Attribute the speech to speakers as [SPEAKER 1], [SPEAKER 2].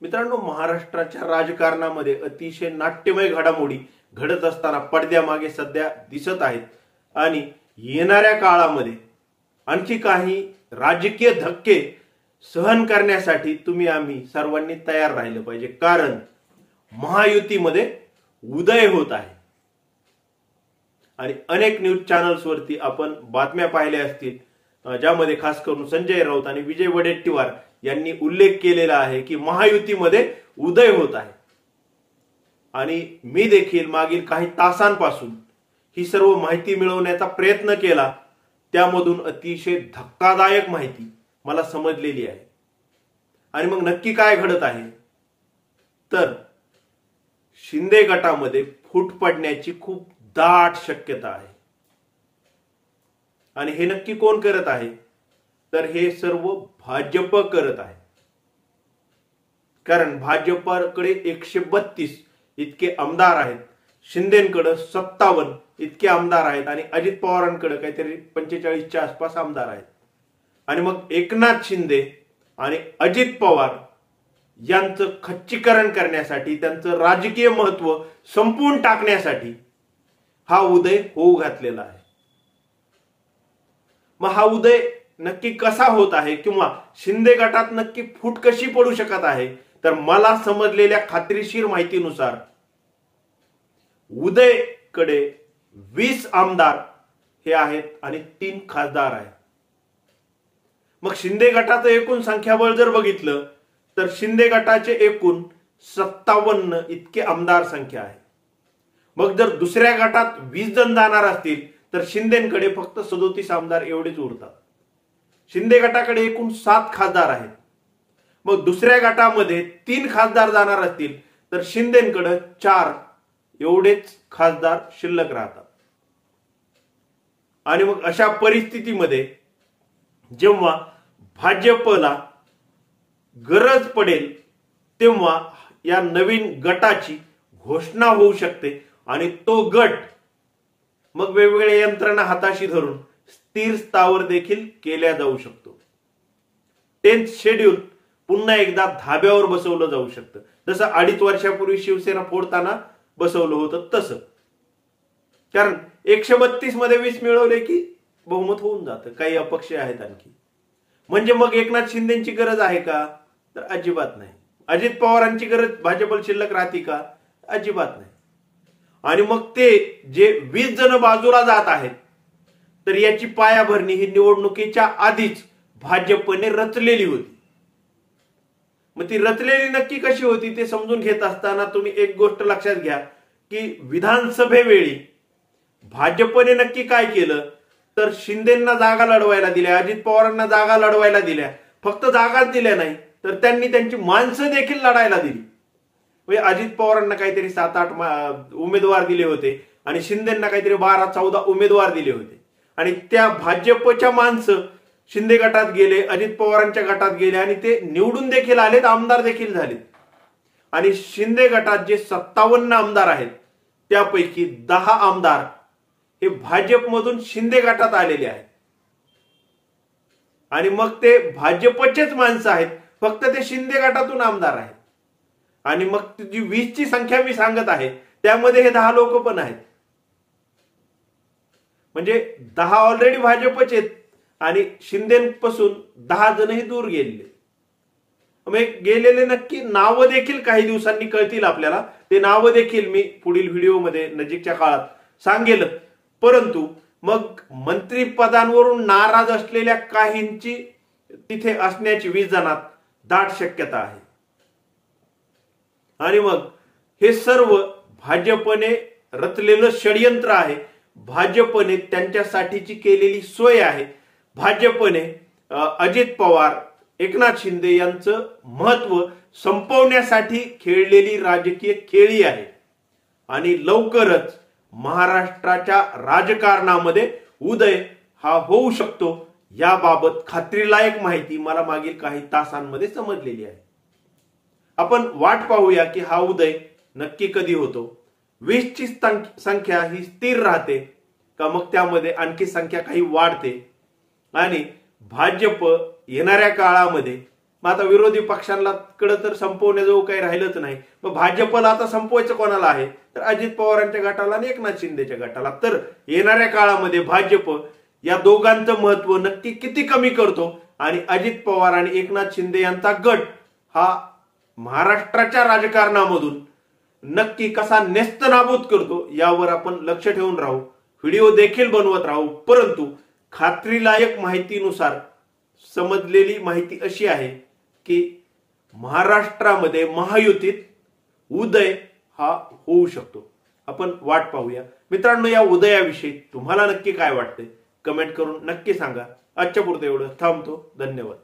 [SPEAKER 1] मित्रांनो, महाराष्ट्राच्या राजकारणामध्ये अतिशय नाट्यमय घडामोडी घडत असताना पडद्यामागे सध्या दिसत आहेत आणि येणाऱ्या काळामध्ये आणखी काही राजकीय धक्के सहन करण्यासाठी आम्ही सर्वांनी तयार राहिलं पाहिजे। कारण महायुतीमध्ये उदय होत आहे आणि अनेक न्यूज चॅनल्स वरती आपण बातम्या पाहिल्या असतील, ज्यामध्ये खास करून संजय राऊत आणि विजय वडेट्टीवार यांनी उल्लेख केलेला आहे की महायुतीमध्ये उदय होत आहे। आणि मी देखील मागील काही तासांपासून ही सर्व माहिती मिळवण्याचा प्रयत्न केला, त्यामधून अतिशय धक्कादायक माहिती मला समजलेली आहे। आणि मग नक्की काय घडत आहे तर शिंदे गटामध्ये फूट पडण्याची खूप दाट शक्यता आहे। आणि हे नक्की कोण करत आहे तर हे सर्व भाजप करत आहे। कारण भाजपकडे 132 इतके आमदार आहेत, शिंदेकडे 57 इतके आमदार आहेत आणि अजित पवारांकडे काहीतरी 45च्या आसपास आमदार आहेत। आणि मग एकनाथ शिंदे आणि अजित पवार यांचं खच्चीकरण करण्यासाठी, त्यांचं राजकीय महत्व संपवून टाकण्यासाठी हा उदय होऊ घातलेला आहे। मग हा उदय नक्की कसा होत आहे किंवा शिंदे गटात नक्की फूट कशी पडू शकत आहे तर मला समजलेल्या खात्रीशीर माहितीनुसार उदयकडे 20 आमदार हे आहेत आणि 3 खासदार आहेत। मग शिंदे गटाचं एकूण संख्याबळ जर बघितलं तर शिंदे गटाचे एकूण 57 इतके आमदार संख्या आहे। मग जर दुसऱ्या गटात 20 जण जाणार असतील तर शिंदेकडे फक्त 37 आमदार एवढेच उरतात। शिंदे गटाकडे एकूण 7 खासदार आहेत। मग दुसऱ्या गटामध्ये 3 खासदार जाणार असतील तर शिंदेकडे 4 एवढेच खासदार शिल्लक राहतात। आणि मग अशा परिस्थितीमध्ये जेव्हा भाजपला गरज पडेल तेव्हा या नवीन गटाची घोषणा होऊ शकते आणि तो गट मग वेगवेगळ्या यंत्रणा हाताशी धरून स्थिर स्थावर देखील केल्या जाऊ शकतो। 10th शेड्यूल पुन्हा एकदा धाब्यावर बसवलं जाऊ शकतं, जसं 2.5 वर्षापूर्वी शिवसेना फोडताना बसवलं होतं तसं। कारण 132 मध्ये 20 मिळवले की बहुमत होऊन जातं, काही अपक्ष आहेत आणखी। म्हणजे मग एकनाथ शिंदेची गरज आहे का तर अजिबात नाही। अजित पवारांची गरज भाजपला शिल्लक राहते का? अजिबात नाही। आणि मग ते जे 20 जण बाजूला जात आहेत तर याची पायाभरणी ही निवडणुकीच्या आधीच भाजपने रचलेली होती। मग ती रचलेली नक्की कशी होती ते समजून घेत असताना तुम्ही एक गोष्ट लक्षात घ्या की विधानसभेवेळी भाजपने नक्की काय केलं तर शिंदेंना जागा लढवायला दिल्या, अजित पवारांना जागा लढवायला दिल्या। फक्त जागाच दिल्या नाही तर त्यांनी त्यांची माणसं देखील लढायला दिली। म्हणजे अजित पवारांना काहीतरी 7-8 उमेदवार दिले होते आणि शिंदेंना काहीतरी 12-14 उमेदवार दिले होते। आणि त्या भाजपच्या माणसं शिंदे गटात गेले, अजित पवारांच्या गटात गेले आणि ते निवडून देखील आलेत, आमदार देखील झालेत। आणि शिंदे गटात जे 57 आमदार आहेत त्यापैकी 10 आमदार हे भाजपमधून शिंदे गटात आलेले आहेत। आणि मग ते भाजपचेच माणसं आहेत, फक्त ते शिंदे गटातून आमदार आहेत। आणि मग जी 20 ची संख्या मी सांगत आहे त्यामध्ये हे 10 लोक पण आहेत। म्हणजे 10 ऑलरेडी भाजपचे आहेत आणि शिंदेपासून 10 जणही दूर गेलेले। मग गेलेले नक्की नाव देखील काही दिवसांनी कळतील आपल्याला, ते नाव देखील मी पुढील व्हिडिओमध्ये नजीकच्या काळात सांगेल। परंतु मग मंत्रिपदांवरून नाराज असलेल्या काहींची तिथे असण्याची 20 जणात दाट शक्यता आहे। आणि मग हे सर्व भाजपने रचलेलं षडयंत्र आहे, भाजपने त्यांच्यासाठीची केलेली सोय आहे। भाजपने अजित पवार, एकनाथ शिंदे यांचं महत्व संपवण्यासाठी खेळलेली राजकीय खेळी आहे। आणि लवकरच महाराष्ट्राच्या राजकारणामध्ये उदय हा होऊ शकतो, याबाबत खात्रीलायक माहिती मला मागील काही तासांमध्ये समजलेली आहे। आपण वाट पाहूया की हा उदय नक्की कधी होतो। 20 ची संख्या ही स्थिर राहते का मग त्यामध्ये आणखी संख्या काही वाढते आणि भाजप येणाऱ्या काळामध्ये मग आता विरोधी पक्षांना कडे तर संपवण्याजोगं काही राहिलंच नाही. मग भाजपला आता संपवायचं कोणाला आहे, तर अजित पवारांच्या गटाला आणि एकनाथ शिंदेच्या गटाला. तर येणाऱ्या काळामध्ये भाजप या दोघांचं महत्व नक्की किती कमी करतो आणि अजित पवार आणि एकनाथ शिंदे यांचा गट हा महाराष्ट्राच्या राजकारणामधून नक्की कसा नेस्तनाबूत करतो यावर आपण लक्ष ठेवून राहू, व्हिडिओ देखील बनवत राहू. परंतु खात्रीलायक माहितीनुसार समजलेली माहिती अशी आहे की महाराष्ट्रामध्ये महायुतीत उदय हा होऊ शकतो. आपण वाट पाहूया. मित्रांनो, या उदयाविषयी तुम्हाला नक्की काय वाटते कमेंट करून नक्की सांगा. आजच्या पुरतं एवढं थांबतो. धन्यवाद.